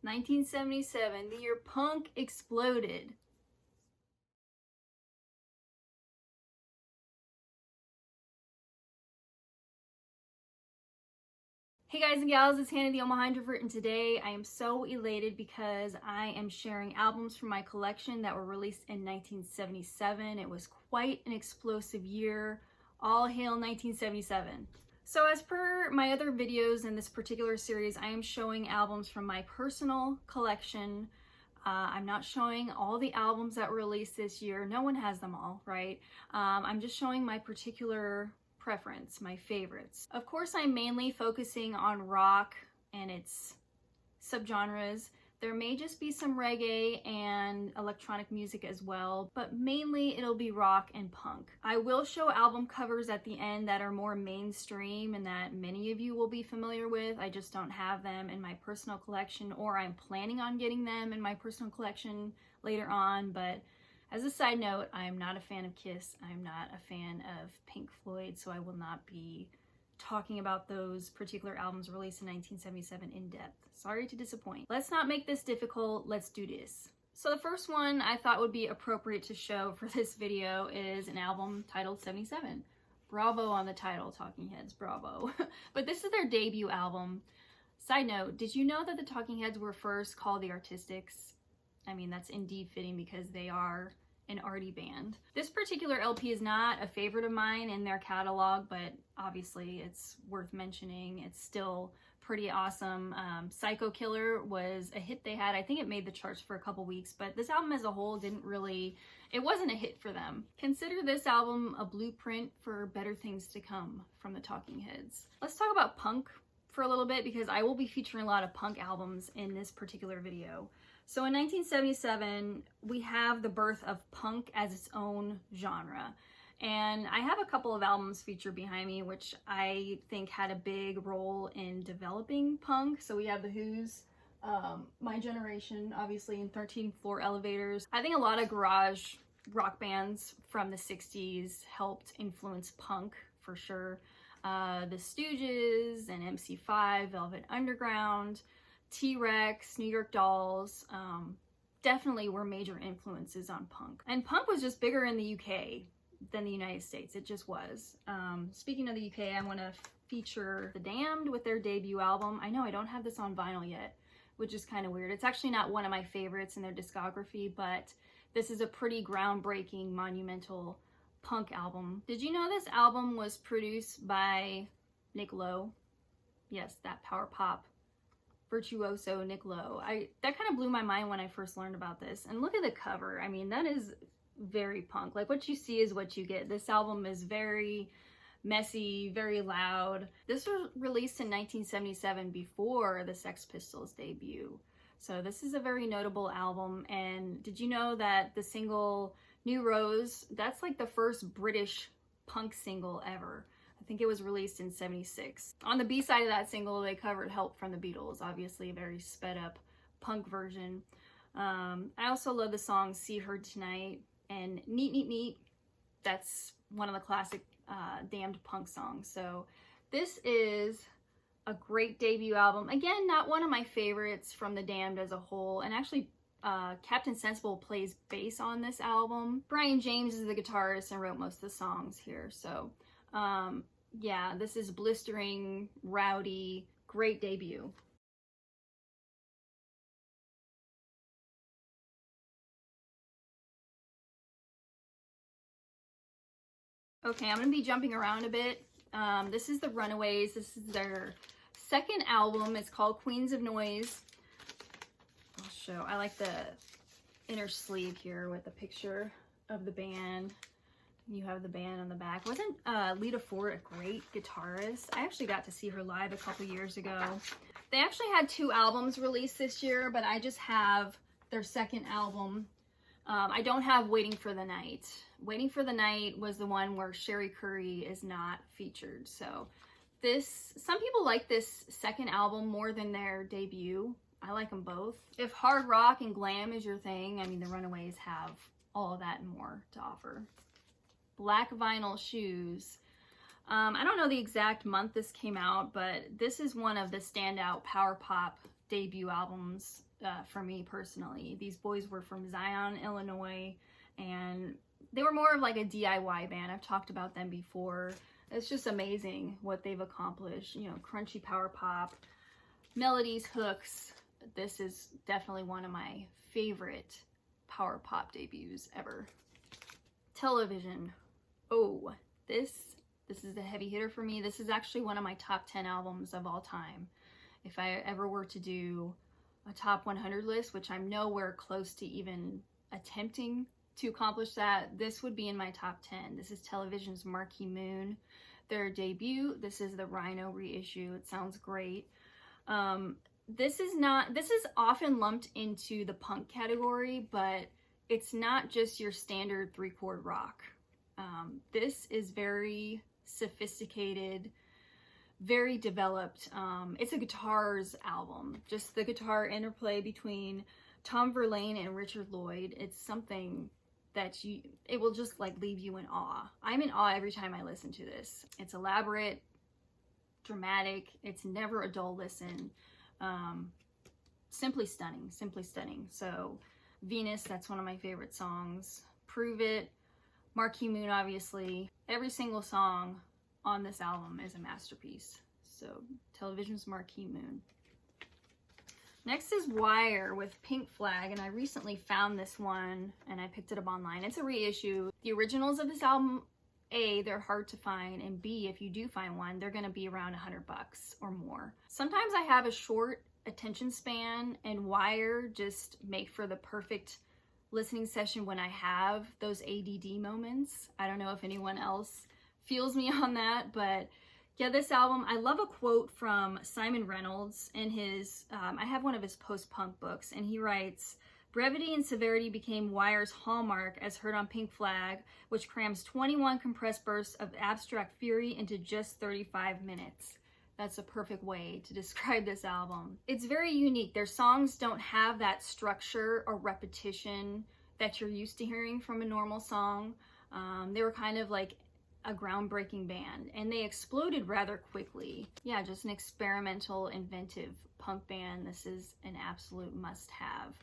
1977, the year punk exploded. Hey guys and gals, it's Hannah the Omaha Introvert, and today I am so elated because I am sharing albums from my collection that were released in 1977. It was quite an explosive year. All hail 1977. So as per my other videos in this particular series, I am showing albums from my personal collection. I'm not showing all the albums that were released this year. No one has them all, right? I'm just showing my particular preference, my favorites. Of course, I'm mainly focusing on rock and its subgenres. There may just be some reggae and electronic music as well, but mainly it'll be rock and punk. I will show album covers at the end that are more mainstream and that many of you will be familiar with. I just don't have them in my personal collection, or I'm planning on getting them in my personal collection later on. But as a side note, I'm not a fan of Kiss. I'm not a fan of Pink Floyd, so I will not be talking about those particular albums released in 1977 in depth. Sorry to disappoint. Let's not make this difficult. Let's do this. So the first one I thought would be appropriate to show for this video is an album titled 77. Bravo on the title, Talking Heads, bravo. But this is their debut album. Side note, did you know that the Talking Heads were first called the Artistics? I mean, that's indeed fitting because they are an arty band. This particular LP is not a favorite of mine in their catalog, but obviously it's worth mentioning. It's still pretty awesome. Psycho Killer was a hit they had. I think it made the charts for a couple weeks, but this album as a whole it wasn't a hit for them. Consider this album a blueprint for better things to come from the Talking Heads. Let's talk about punk for a little bit because I will be featuring a lot of punk albums in this particular video. So in 1977, we have the birth of punk as its own genre. And I have a couple of albums featured behind me, which I think had a big role in developing punk. So we have The Who's, My Generation, obviously, and 13 Floor Elevators. I think a lot of garage rock bands from the 60s helped influence punk for sure. The Stooges and MC5, Velvet Underground, T-Rex, New York Dolls, definitely were major influences on punk. And punk was just bigger in the UK than the United States. It just was. Speaking of the UK, I want to feature The Damned with their debut album. I know I don't have this on vinyl yet, which is kind of weird. It's actually not one of my favorites in their discography, but this is a pretty groundbreaking, monumental punk album. Did you know this album was produced by Nick Lowe? Yes, that power pop virtuoso Nick Lowe. That kind of blew my mind when I first learned about this. And look at the cover. I mean, that is very punk. Like, what you see is what you get. This album is very messy, very loud. This was released in 1977 before the Sex Pistols debut. So this is a very notable album. And did you know that the single New Rose, that's like the first British punk single ever? I think it was released in 76. On the B-side of that single, they covered Help from the Beatles, obviously a very sped up punk version. I also love the song See Her Tonight and Neat Neat Neat. That's one of the classic Damned punk songs. So this is a great debut album. Again, not one of my favorites from the Damned as a whole. And actually, Captain Sensible plays bass on this album. Brian James is the guitarist and wrote most of the songs here. So yeah, this is blistering, rowdy, great debut. Okay, I'm gonna be jumping around a bit. This is the Runaways. This is their second album. It's called Queens of Noise. I'll show. I like the inner sleeve here with a picture of the band. You have the band on the back. Wasn't Lita Ford a great guitarist? I actually got to see her live a couple years ago. They actually had 2 albums released this year, but I just have their second album. I don't have Waiting for the Night. Waiting for the Night was the one where Sherry Curry is not featured. So some people like this second album more than their debut. I like them both. If hard rock and glam is your thing, I mean, the Runaways have all of that and more to offer. Black Vinyl Shoes. I don't know the exact month this came out, but this is one of the standout power pop debut albums for me personally. These boys were from Zion, Illinois, and they were more of like a DIY band. I've talked about them before. It's just amazing what they've accomplished. You know, crunchy power pop, melodies, hooks. This is definitely one of my favorite power pop debuts ever. Television. Oh, this is a heavy hitter for me. This is actually one of my top 10 albums of all time. If I ever were to do a top 100 list, which I'm nowhere close to even attempting to accomplish that, this would be in my top 10. This is Television's Marquee Moon, their debut. This is the Rhino reissue. It sounds great. This is often lumped into the punk category, but it's not just your standard 3-chord rock. This is very sophisticated, very developed. It's a guitars album. Just the guitar interplay between Tom Verlaine and Richard Lloyd. It's something that it will just like leave you in awe. I'm in awe every time I listen to this. It's elaborate, dramatic. It's never a dull listen. Simply stunning, simply stunning. So Venus, that's one of my favorite songs. Prove It, Marquee Moon, obviously. Every single song on this album is a masterpiece. So Television's Marquee Moon. Next is Wire with Pink Flag, and I recently found this one and I picked it up online. It's a reissue. The originals of this album, A, they're hard to find, and B, if you do find one, they're gonna be around $100 or more. Sometimes I have a short attention span, and Wire just make for the perfect listening session when I have those ADD moments. I don't know if anyone else feels me on that, but yeah, this album, I love a quote from Simon Reynolds in his, I have one of his post-punk books, and he writes, "Brevity and severity became Wire's hallmark as heard on Pink Flag, which crams 21 compressed bursts of abstract fury into just 35 minutes. That's a perfect way to describe this album. It's very unique. Their songs don't have that structure or repetition that you're used to hearing from a normal song. They were kind of like a groundbreaking band, and they exploded rather quickly. Yeah, just an experimental, inventive punk band. This is an absolute must-have.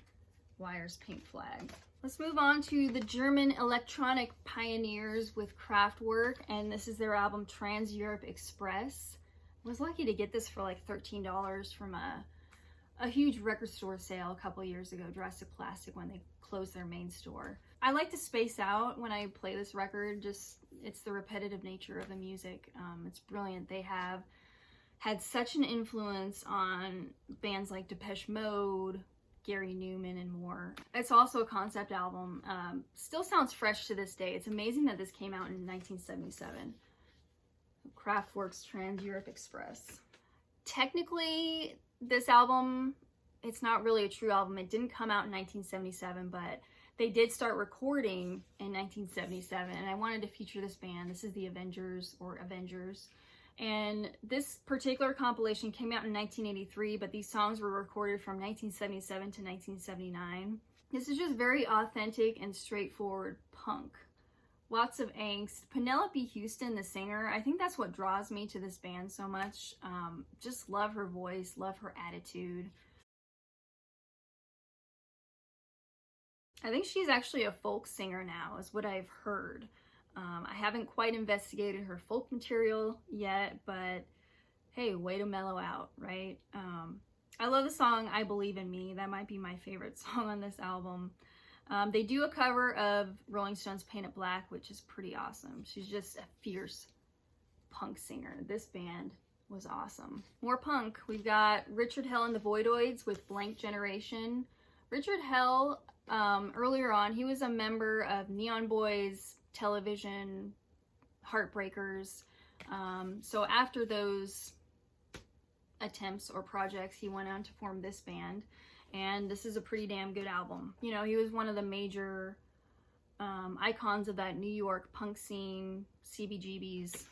Wire's Pink Flag. Let's move on to the German electronic pioneers with Kraftwerk, and this is their album Trans Europe Express. I was lucky to get this for like $13 from a huge record store sale a couple years ago, Jurassic Plastic, when they closed their main store. I like to space out when I play this record, just it's the repetitive nature of the music. It's brilliant. They have had such an influence on bands like Depeche Mode, Gary Newman, and more. It's also a concept album. Still sounds fresh to this day. It's amazing that this came out in 1977. Kraftwerk's Trans Europe Express. Technically, this album, it's not really a true album. It didn't come out in 1977, but they did start recording in 1977, and I wanted to feature this band. This is the Avengers, or Avengers. And this particular compilation came out in 1983, but these songs were recorded from 1977 to 1979. This is just very authentic and straightforward punk. Lots of angst. Penelope Houston, the singer, I think that's what draws me to this band so much. Just love her voice, love her attitude. I think she's actually a folk singer now, is what I've heard. I haven't quite investigated her folk material yet, but hey, way to mellow out, right? I love the song I Believe in Me. That might be my favorite song on this album. They do a cover of Rolling Stone's Paint It Black, which is pretty awesome. She's just a fierce punk singer. This band was awesome. More punk. We've got Richard Hell and the Voidoids with Blank Generation. Richard Hell, earlier on, he was a member of Neon Boys, Television, Heartbreakers. So after those attempts or projects, he went on to form this band. And this is a pretty damn good album. You know, he was one of the major icons of that New York punk scene, CBGBs.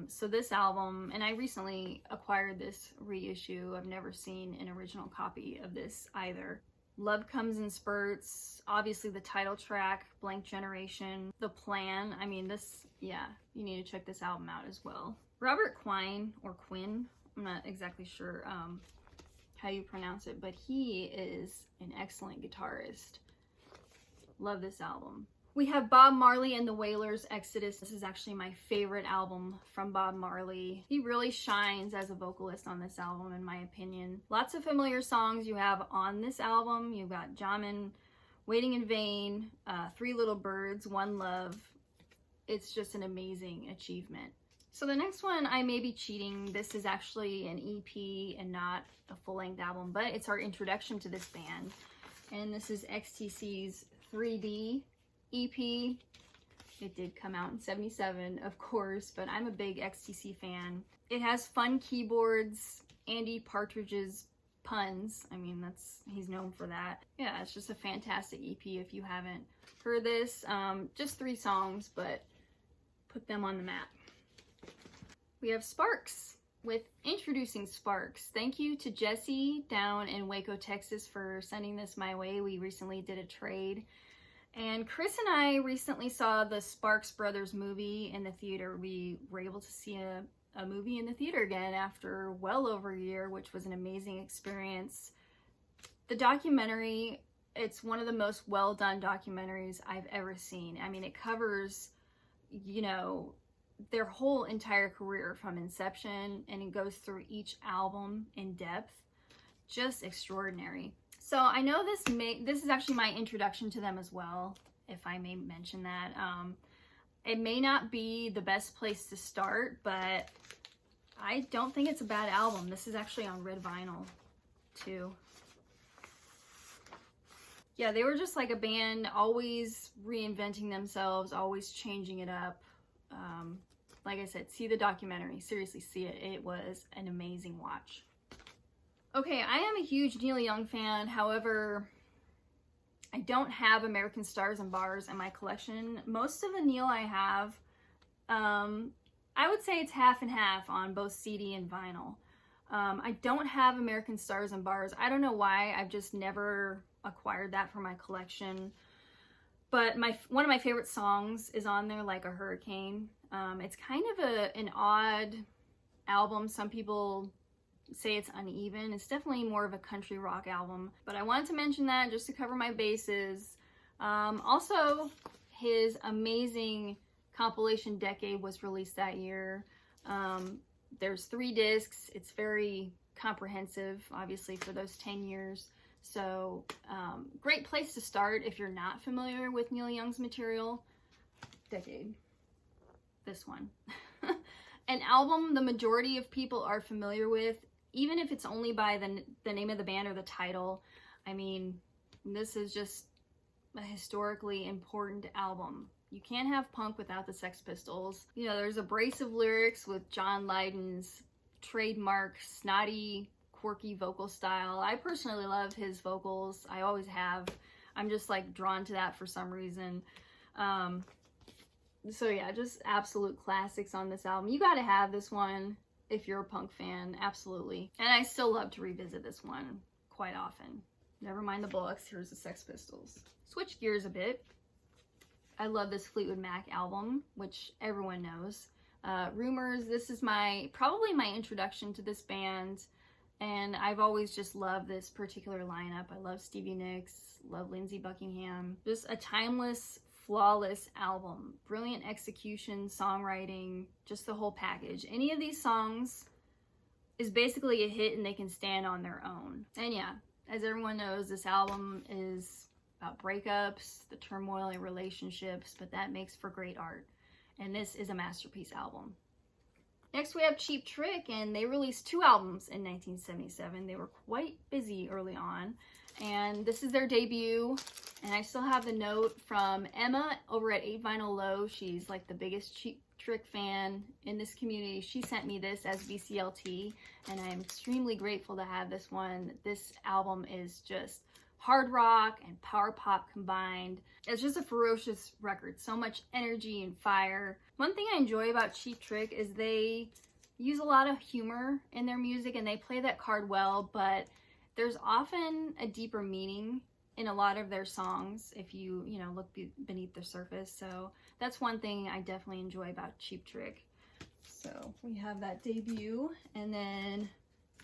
So this album, and I recently acquired this reissue. I've never seen an original copy of this either. Love Comes in Spurts, obviously the title track, Blank Generation, The Plan. I mean, this, yeah, you need to check this album out as well. Robert Quine, or Quinn, I'm not exactly sure. how you pronounce it, but he is an excellent guitarist. Love this album. We have Bob Marley and the Wailers, Exodus. This is actually my favorite album from Bob Marley. He really shines as a vocalist on this album, in my opinion. Lots of familiar songs you have on this album. You've got Jamin, Waiting in Vain, Three Little Birds, One Love. It's just an amazing achievement. So the next one, I may be cheating. This is actually an EP and not a full-length album, but it's our introduction to this band. And this is XTC's 3D EP. It did come out in '77, of course, but I'm a big XTC fan. It has fun keyboards, Andy Partridge's puns. I mean, he's known for that. Yeah, it's just a fantastic EP if you haven't heard this. Just 3 songs, but put them on the map. We have Sparks with Introducing Sparks. Thank you to Jesse down in Waco, Texas for sending this my way. We recently did a trade. And Chris and I recently saw the Sparks Brothers movie in the theater. We were able to see a movie in the theater again after well over a year, which was an amazing experience. The documentary, it's one of the most well done documentaries I've ever seen. I mean, it covers, you know, their whole entire career from inception, and it goes through each album in depth. Just extraordinary. So I know this is actually my introduction to them as well, if I may mention that. It may not be the best place to start, but I don't think it's a bad album. This is actually on red vinyl too. Yeah, they were just like a band, always reinventing themselves, always changing it up. Like I said, see the documentary. Seriously, see it. It was an amazing watch. Okay, I am a huge Neil Young fan. However, I don't have American Stars and Bars in my collection. Most of the Neil I have, I would say it's half and half on both CD and vinyl. I don't have American Stars and Bars. I don't know why. I've just never acquired that for my collection. But one of my favorite songs is on there, Like a Hurricane. It's kind of an odd album. Some people say it's uneven. It's definitely more of a country rock album. But I wanted to mention that just to cover my bases. Also, his amazing compilation Decade was released that year. There's 3 discs. It's very comprehensive, obviously, for those 10 years. So, great place to start if you're not familiar with Neil Young's material. Decade. This one. An album the majority of people are familiar with, even if it's only by the name of the band or the title. I mean, this is just a historically important album. You can't have punk without the Sex Pistols. You know, there's abrasive lyrics with John Lydon's trademark snotty, quirky vocal style. I personally love his vocals. I always have. I'm just like drawn to that for some reason. So yeah, just absolute classics on this album. You gotta have this one if you're a punk fan, absolutely. And I still love to revisit this one quite often. Never mind the Bullocks, here's the Sex Pistols. Switch gears a bit. I love this Fleetwood Mac album, which everyone knows. Rumors, this is probably my introduction to this band. And I've always just loved this particular lineup. I love Stevie Nicks, love Lindsey Buckingham. Just a timeless, flawless album. Brilliant execution, songwriting, just the whole package. Any of these songs is basically a hit and they can stand on their own. And yeah, as everyone knows, this album is about breakups, the turmoil in relationships, but that makes for great art. And this is a masterpiece album. Next we have Cheap Trick, and they released 2 albums in 1977. They were quite busy early on. And this is their debut, and I still have the note from Emma over at 8 Vinyl Low. She's like the biggest Cheap Trick fan in this community. She sent me this as VCLT, and I am extremely grateful to have this one. This album is just hard rock and power pop combined. It's just a ferocious record. So much energy and fire. One thing I enjoy about Cheap Trick is they use a lot of humor in their music, and they play that card well, but there's often a deeper meaning in a lot of their songs if you look beneath the surface. So that's one thing I definitely enjoy about Cheap Trick. So we have that debut, and then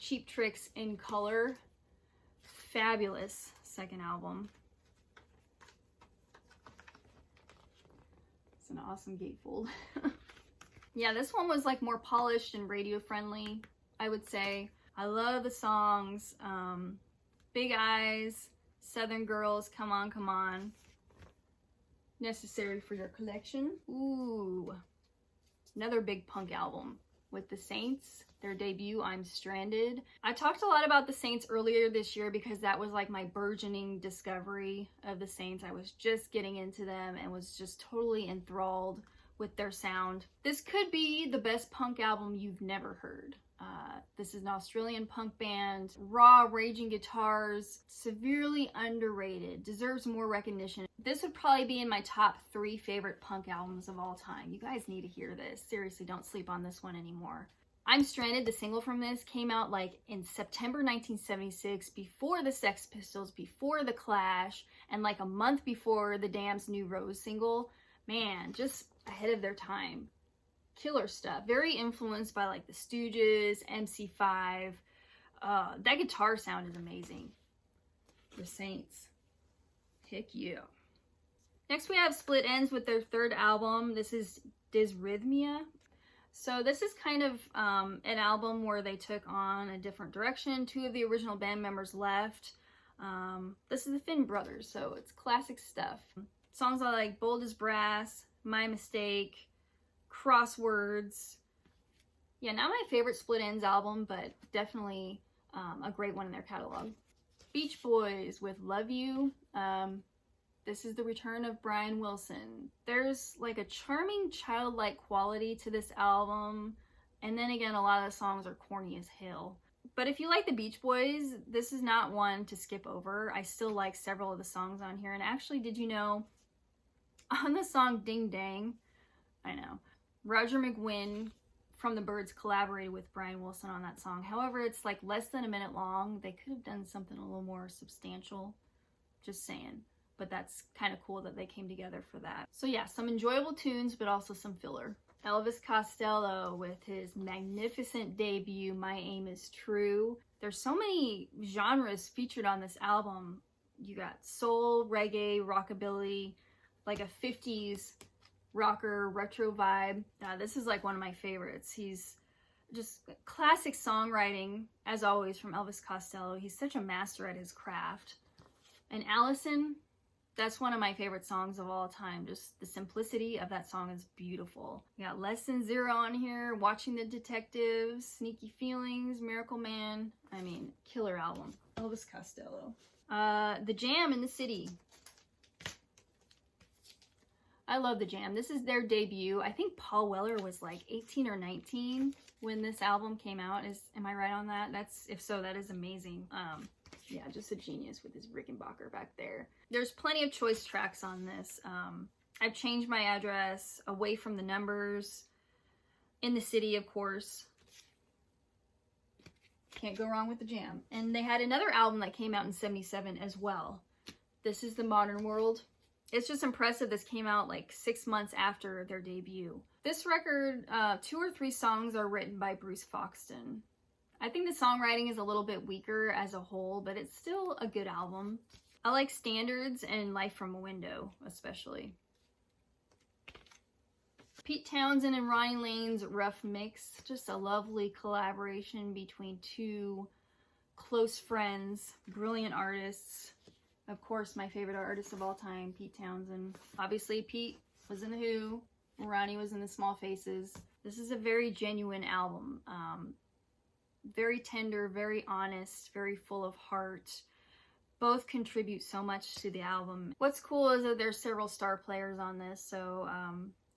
Cheap Tricks in Color. Fabulous second album. It's an awesome gatefold. Yeah, this one was like more polished and radio friendly, I would say. I love the songs. Big Eyes, Southern Girls, Come On, Come On. Necessary for Your Collection. Ooh, another big punk album with the Saints. Their debut, I'm Stranded. I talked a lot about the Saints earlier this year because that was like my burgeoning discovery of the Saints. I was just getting into them and was just totally enthralled with their sound. This could be the best punk album you've never heard. This is an Australian punk band. Raw, raging guitars, severely underrated, deserves more recognition. This would probably be in my top 3 favorite punk albums of all time. You guys need to hear this. Seriously, don't sleep on this one anymore. I'm Stranded, the single from this, came out like in September 1976, before the Sex Pistols, before the Clash, and like a month before the Damned's New Rose single. Man, just ahead of their time. Killer stuff. Very influenced by like the Stooges, MC5. That guitar sound is amazing. The Saints. Heck yeah. Next we have Split Enz with their third album. This is Dysrhythmia. So this is kind of an album where they took on a different direction. 2 of the original band members left. This is the Finn brothers, so it's classic stuff. Songs are like Bold as Brass, My Mistake, Crosswords. Yeah, not my favorite Split Enz album, but definitely a great one in their catalog. Beach Boys with Love You. This is the return of Brian Wilson. There's like a charming childlike quality to this album. And then again, a lot of the songs are corny as hell. But if you like the Beach Boys, this is not one to skip over. I still like several of the songs on here. And actually, did you know, on the song Ding Dang, I know, Roger McGuinn from the Byrds collaborated with Brian Wilson on that song. However, it's like less than a minute long. They could have done something a little more substantial. Just saying. But that's kind of cool that they came together for that. So yeah, some enjoyable tunes, but also some filler. Elvis Costello with his magnificent debut, My Aim Is True. There's so many genres featured on this album. You got soul, reggae, rockabilly, like a 50s rocker, retro vibe. This is like one of my favorites. He's just classic songwriting, as always, from Elvis Costello. He's such a master at his craft. And Allison, that's one of my favorite songs of all time. Just the simplicity of that song is beautiful. We got Less Than Zero on here, Watching the Detectives, Sneaky Feelings, Miracle Man. I mean, killer album. Elvis Costello. The Jam in the City. I love The Jam. This is their debut. I think Paul Weller was like 18 or 19 when this album came out. Am I right on that? If so, that is amazing. Yeah, just a genius with his Rickenbacker back there. There's plenty of choice tracks on this. I've changed my address, Away from the Numbers, In the City, of course. Can't go wrong with The Jam. And they had another album that came out in '77 as well. This is The Modern World. It's just impressive this came out like 6 months after their debut. This record, 2 or 3 songs are written by Bruce Foxton. I think the songwriting is a little bit weaker as a whole, but it's still a good album. I like Standards and Life from a Window, especially. Pete Townsend and Ronnie Lane's Rough Mix. Just a lovely collaboration between 2 close friends, brilliant artists. Of course, my favorite artist of all time, Pete Townsend. Obviously, Pete was in The Who. Ronnie was in The Small Faces. This is a very genuine album. Very tender, very honest, very full of heart. Both contribute so much to the album. What's cool is that there's several star players on this. So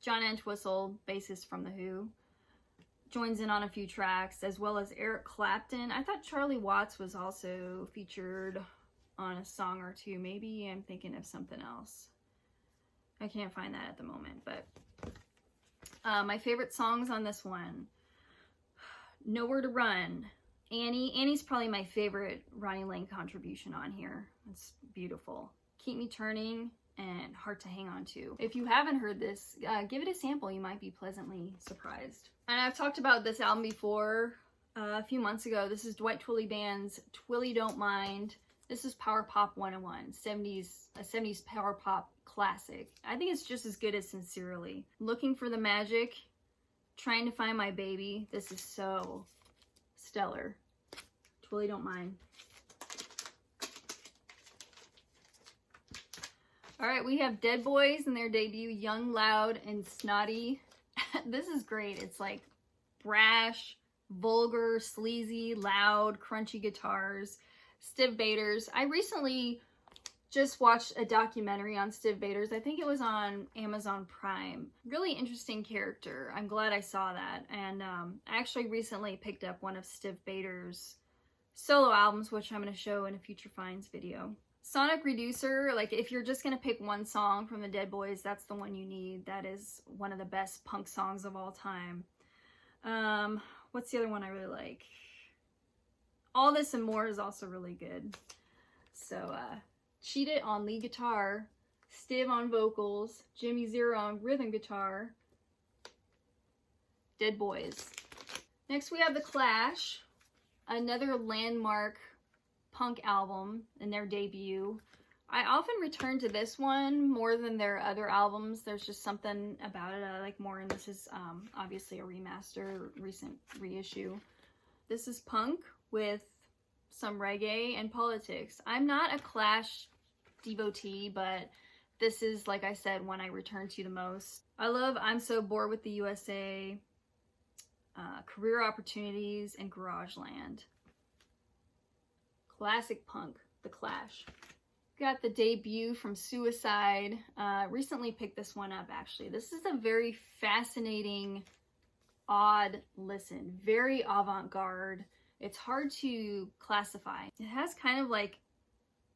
John Entwistle, bassist from The Who, joins in on a few tracks, as well as Eric Clapton. I thought Charlie Watts was also featured on a song or 2. Maybe I'm thinking of something else. I can't find that at the moment, but my favorite songs on this one: Nowhere to Run, Annie. Annie's probably my favorite Ronnie Lane contribution on here. It's beautiful. Keep Me Turning and Hard to Hang On To. If you haven't heard this, give it a sample. You might be pleasantly surprised. And I've talked about this album before. a few months ago. This is Dwight Twily Band's Twily Don't Mind. This is Power Pop 101, a 70s power pop classic. I think it's just as good as Sincerely. Looking for the Magic, Trying to Find My Baby. This is so stellar. Twily Don't Mind. All right, we have Dead Boys and their debut, Young, Loud, and Snotty. This is great. It's like brash, vulgar, sleazy, loud, crunchy guitars. Vibrators. I recently just watched a documentary on Vibrators. I think it was on Amazon Prime. Really interesting character. I'm glad I saw that. And I actually recently picked up one of Vibrators' solo albums, which I'm going to show in a future finds video. Sonic Reducer, like if you're just going to pick one song from the Dead Boys, that's the one you need. That is one of the best punk songs of all time. What's the other one I really like? All This and More is also really good. So, Cheat It on lead guitar, Stiv on vocals, Jimmy Zero on rhythm guitar, Dead Boys. Next we have The Clash, another landmark punk album in their debut. I often return to this one more than their other albums. There's just something about it I like more, and this is obviously a remaster, recent reissue. This is punk with some reggae and politics. I'm not a Clash devotee, but this is, like I said, one I return to the most. I love I'm So Bored with the USA, Career Opportunities, and Garageland. Classic punk, The Clash. Got the debut from Suicide. Recently picked this one up, actually. This is a very fascinating, odd listen. Very avant-garde. It's hard to classify. It has kind of like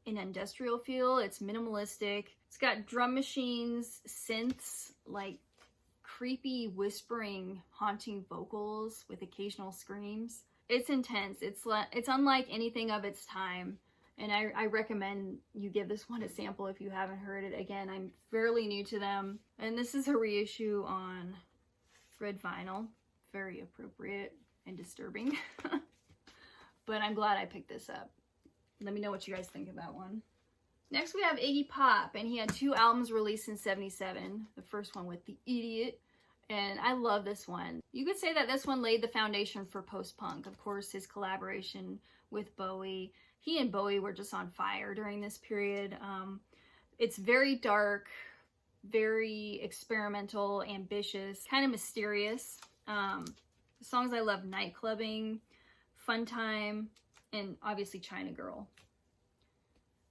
an industrial feel. It's minimalistic. It's got drum machines, synths, like creepy, whispering, haunting vocals with occasional screams. It's intense. It's unlike anything of its time. And I recommend you give this one a sample if you haven't heard it. Again, I'm fairly new to them. And this is a reissue on red vinyl. Very appropriate and disturbing. But I'm glad I picked this up. Let me know what you guys think of that one. Next we have Iggy Pop, and he had 2 albums released in '77. The first one with The Idiot, and I love this one. You could say that this one laid the foundation for post-punk. Of course, his collaboration with Bowie. He and Bowie were just on fire during this period. It's very dark, very experimental, ambitious, kind of mysterious. The songs I love: Nightclubbing, Fun Time, and obviously China Girl.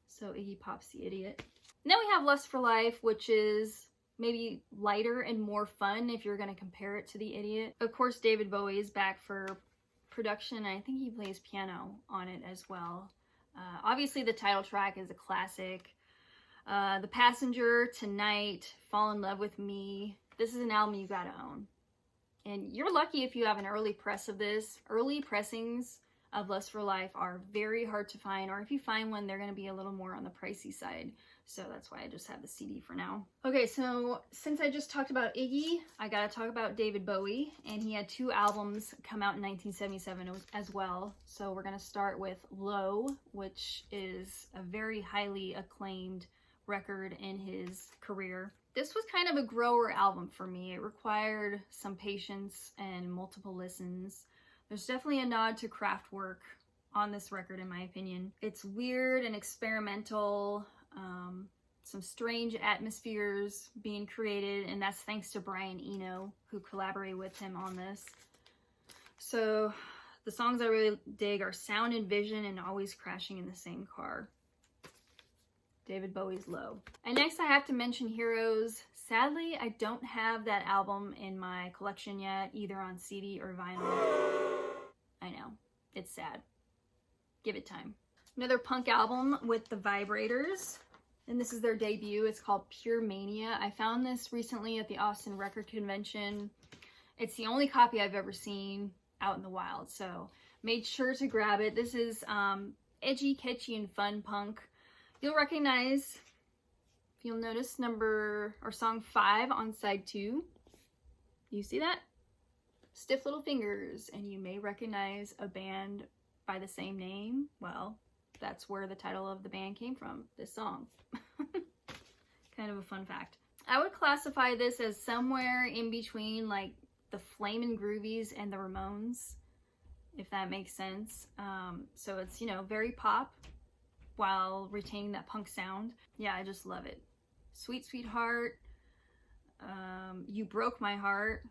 So Iggy Pop's The Idiot. And then we have Lust for Life, which is maybe lighter and more fun if you're going to compare it to The Idiot. Of course, David Bowie is back for production. I think he plays piano on it as well. Obviously, the title track is a classic. The Passenger, Tonight, Fall in Love with Me. This is an album you gotta own. And you're lucky if you have an early press of this. Early pressings of Lust for Life are very hard to find, or if you find one, they're going to be a little more on the pricey side. So that's why I just have the CD for now. Okay, so since I just talked about Iggy, I got to talk about David Bowie, and he had 2 albums come out in 1977 as well. So we're going to start with Low, which is a very highly acclaimed record in his career. This was kind of a grower album for me. It required some patience and multiple listens. There's definitely a nod to Craftwork on this record, in my opinion. It's weird and experimental, some strange atmospheres being created, and that's thanks to Brian Eno, who collaborated with him on this. So the songs I really dig are Sound and Vision and Always Crashing in the Same Car. David Bowie's Low. And next I have to mention Heroes. Sadly, I don't have that album in my collection yet, either on CD or vinyl. I know, it's sad. Give it time. Another punk album with the Vibrators, and this is their debut. It's called Pure Mania. I found this recently at the Austin Record Convention. It's the only copy I've ever seen out in the wild, so made sure to grab it. This is edgy, catchy, and fun punk. You'll recognize, if you'll notice, song 5 on side 2. You see that? Stiff Little Fingers, and you may recognize a band by the same name. Well, that's where the title of the band came from, this song. Kind of a fun fact. I would classify this as somewhere in between like the Flamin' Groovies and the Ramones, if that makes sense. So it's, you know, very pop while retaining that punk sound. Yeah, I just love it. Sweet Sweetheart, You Broke My Heart.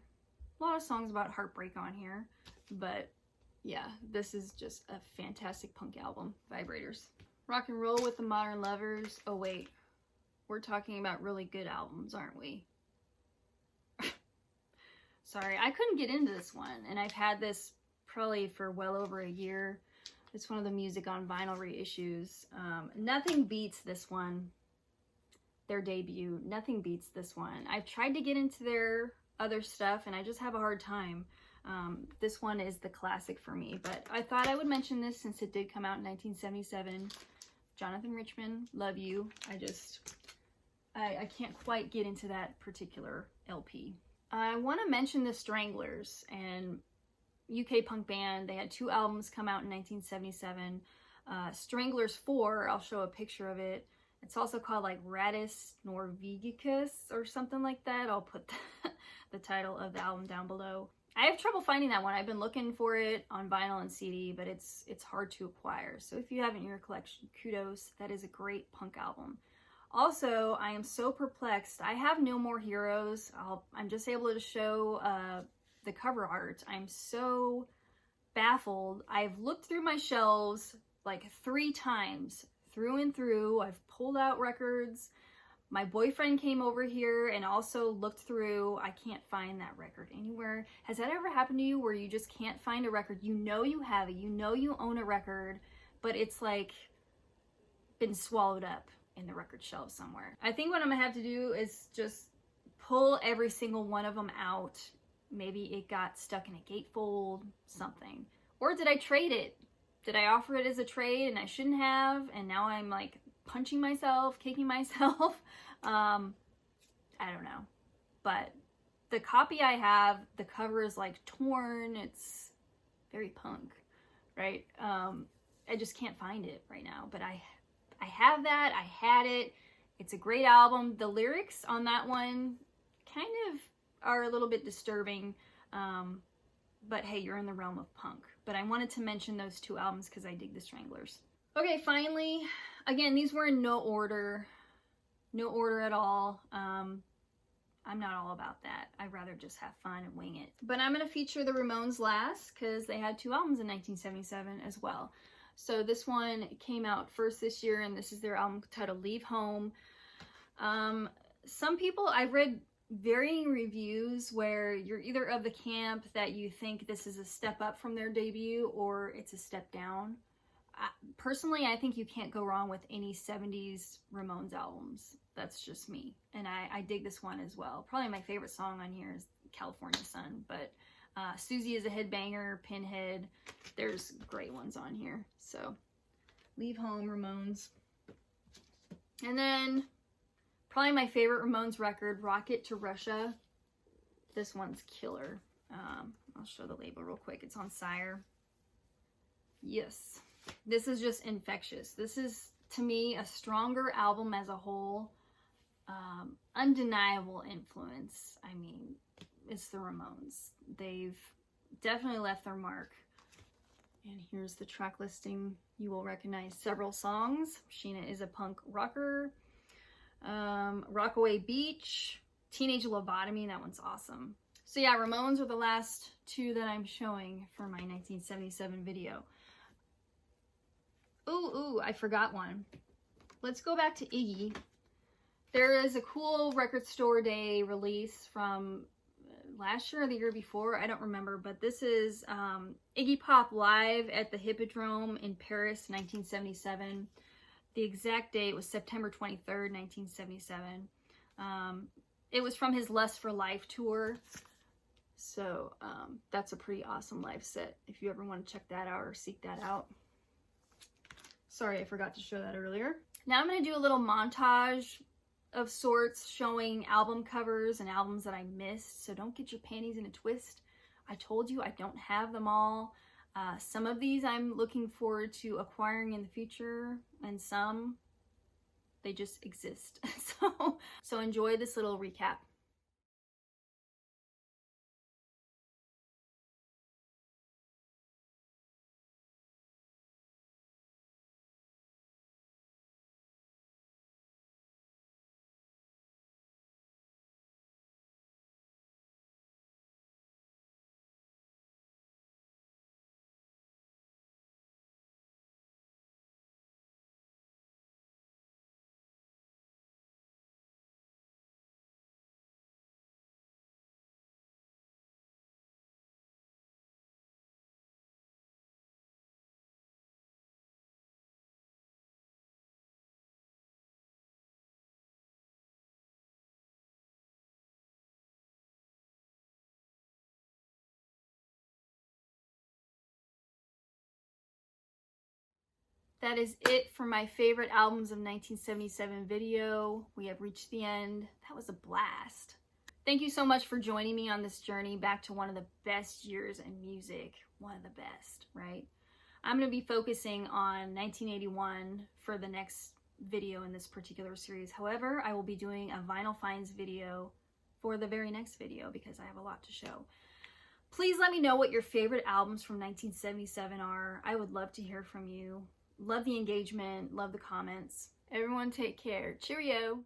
A lot of songs about heartbreak on here, but yeah, this is just a fantastic punk album. Vibrators. Rock and Roll with the Modern Lovers. Oh wait, we're talking about really good albums, aren't we? Sorry, I couldn't get into this one, and I've had this probably for well over a year. It's one of the Music on Vinyl reissues. Nothing beats this one. Their debut. Nothing beats this one. I've tried to get into their other stuff, and I just have a hard time. This one is the classic for me, but I thought I would mention this since it did come out in 1977. Jonathan Richman, love you. I can't quite get into that particular LP. I want to mention the Stranglers, and UK punk band. They had 2 albums come out in 1977. Stranglers 4, I'll show a picture of it. It's also called like Radis Norvegicus or something like that. I'll put the title of the album down below. I have trouble finding that one. I've been looking for it on vinyl and CD, but it's hard to acquire. So if you have it in your collection, kudos. That is a great punk album. Also, I am so perplexed. I have No More Heroes. I'm just able to show the cover art. I'm so baffled. I've looked through my shelves like 3 times, through and through. I've pulled out records. My boyfriend came over here and also looked through. I can't find that record anywhere. Has that ever happened to you where you just can't find a record? You know you have it. You know you own a record, but it's like been swallowed up in the record shelf somewhere. I think what I'm gonna have to do is just pull every single one of them out. Maybe it got stuck in a gatefold, something. Or did I trade it? Did I offer it as a trade and I shouldn't have? And now I'm like punching myself, kicking myself. I don't know. But the copy I have, the cover is like torn. It's very punk, right? I just can't find it right now. But I have that. I had it. It's a great album. The lyrics on that one kind of are a little bit disturbing. But hey, you're in the realm of punk. But I wanted to mention those 2 albums because I dig the Stranglers. Okay, finally, again, these were in no order. No order at all. I'm not all about that. I'd rather just have fun and wing it. But I'm going to feature the Ramones last because they had 2 albums in 1977 as well. So this one came out first this year, and this is their album titled Leave Home. Some people, I've read varying reviews where you're either of the camp that you think this is a step up from their debut or it's a step down. Personally, I think you can't go wrong with any 70s Ramones albums. That's just me. And I dig this one as well. Probably my favorite song on here is California Sun, but Susie is a Headbanger, Pinhead. There's great ones on here. So, Leave Home, Ramones. And then, probably my favorite Ramones record, Rocket to Russia. This one's killer. I'll show the label real quick. It's on Sire. Yes. This is just infectious. This is, to me, a stronger album as a whole. Undeniable influence. I mean, it's the Ramones. They've definitely left their mark. And here's the track listing. You will recognize several songs. Sheena is a Punk Rocker. Rockaway Beach. Teenage Lobotomy. That one's awesome. So yeah, Ramones are the last 2 that I'm showing for my 1977 video. Ooh, I forgot one. Let's go back to Iggy. There is a cool record store day release from last year or the year before. I don't remember, but this is Iggy Pop live at the Hippodrome in Paris, 1977. The exact date was September 23rd, 1977. It was from his Lust for Life tour. So that's a pretty awesome live set if you ever want to check that out or seek that out. Sorry, I forgot to show that earlier. Now I'm going to do a little montage of sorts showing album covers and albums that I missed. So don't get your panties in a twist. I told you I don't have them all. Some of these I'm looking forward to acquiring in the future, and some, they just exist. So enjoy this little recap. That is it for my favorite albums of 1977 video. We have reached the end. That was a blast. Thank you so much for joining me on this journey back to one of the best years in music. One of the best, right? I'm going to be focusing on 1981 for the next video in this particular series. However, I will be doing a vinyl finds video for the very next video because I have a lot to show. Please let me know what your favorite albums from 1977 are. I would love to hear from you. Love the engagement, love the comments. Everyone take care. Cheerio.